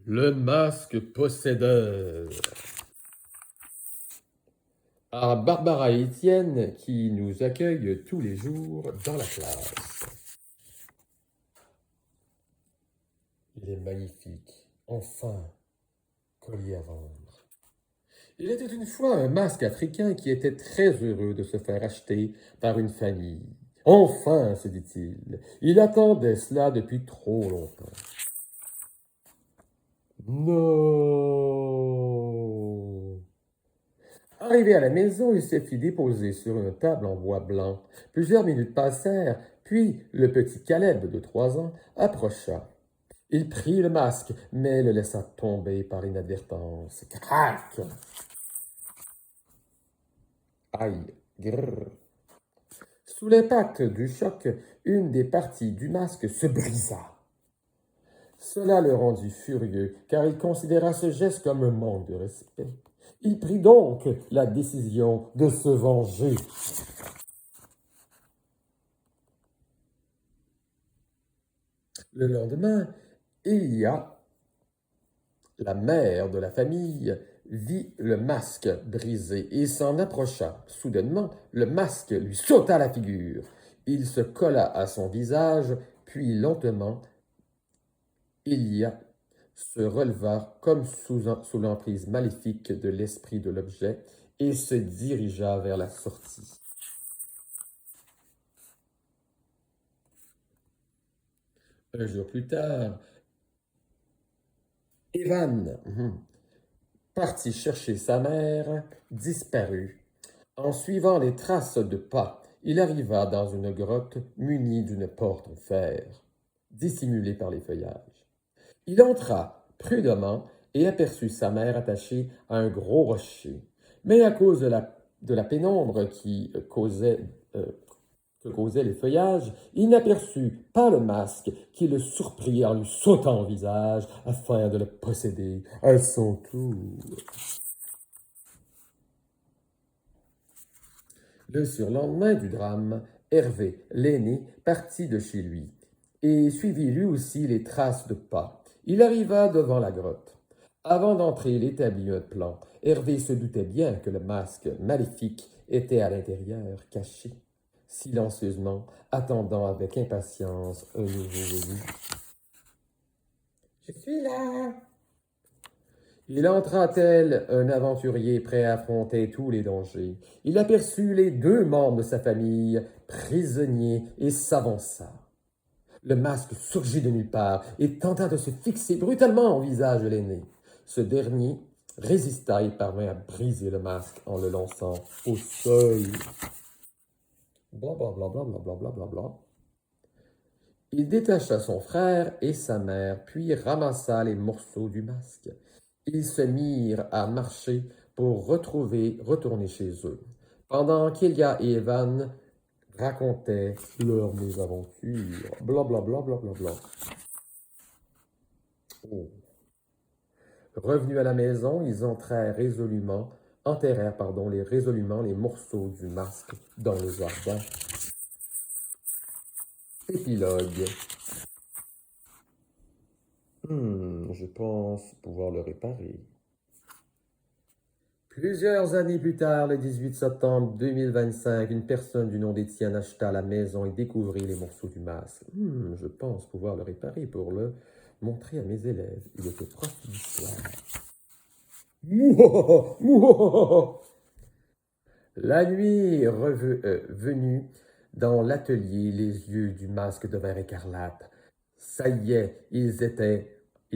Le masque possédeur. À Barbara et Étienne qui nous accueillent tous les jours dans la classe. Il est magnifique. Enfin, collier à vendre. Il était une fois un masque africain qui était très heureux de se faire acheter par une famille. Enfin, se dit-il, il attendait cela depuis trop longtemps. Non. Arrivé à la maison, il se fit déposer sur une table en bois blanc. Plusieurs minutes passèrent, puis le petit Caleb de 3 ans approcha. Il prit le masque, mais le laissa tomber par inadvertance. Crac! Aïe! Grrr! Sous l'impact du choc, une des parties du masque se brisa. Cela le rendit furieux, car il considéra ce geste comme un manque de respect. Il prit donc la décision de se venger. Le lendemain, Elia, la mère de la famille, vit le masque brisé et s'en approcha. Soudainement, le masque lui sauta à la figure. Il se colla à son visage, puis lentement, Elia se releva comme sous l'emprise maléfique de l'esprit de l'objet et se dirigea vers la sortie. Un jour plus tard, Evan partit chercher sa mère, disparut. En suivant les traces de pas, il arriva dans une grotte munie d'une porte en fer, dissimulée par les feuillages. Il entra prudemment et aperçut sa mère attachée à un gros rocher. Mais à cause de la pénombre que causaient les feuillages, il n'aperçut pas le masque qui le surprit en lui sautant au visage afin de le posséder à son tour. Le surlendemain du drame, Hervé, l'aîné, partit de chez lui et suivit lui aussi les traces de pas. Il arriva devant la grotte. Avant d'entrer, il établit un plan. Hervé se doutait bien que le masque maléfique était à l'intérieur, caché, silencieusement, attendant avec impatience un nouveau venu. Je suis là. Il entra tel un aventurier prêt à affronter tous les dangers. Il aperçut les 2 membres de sa famille, prisonniers, et s'avança. Le masque surgit de nulle part et tenta de se fixer brutalement au visage de l'aîné. Ce dernier résista et parvint à briser le masque en le lançant au sol. Blablabla, blablabla, blablabla. Il détacha son frère et sa mère, puis ramassa les morceaux du masque. Ils se mirent à marcher pour retourner chez eux, pendant qu'Elia et Evan racontaient leurs mésaventures. Blablabla, blablabla. Oh. Revenus à la maison, ils enterrèrent résolument les morceaux du masque dans le jardin. Épilogue. Je pense pouvoir le réparer. Plusieurs années plus tard, le 18 septembre 2025, une personne du nom d'Étienne acheta la maison et découvrit les morceaux du masque. Je pense pouvoir le réparer pour le montrer à mes élèves. Il était prof d'histoire. Mouah, mouah. La nuit venue, dans l'atelier, les yeux du masque devinrent écarlates. Ça y est, il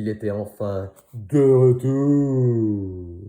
était enfin de retour.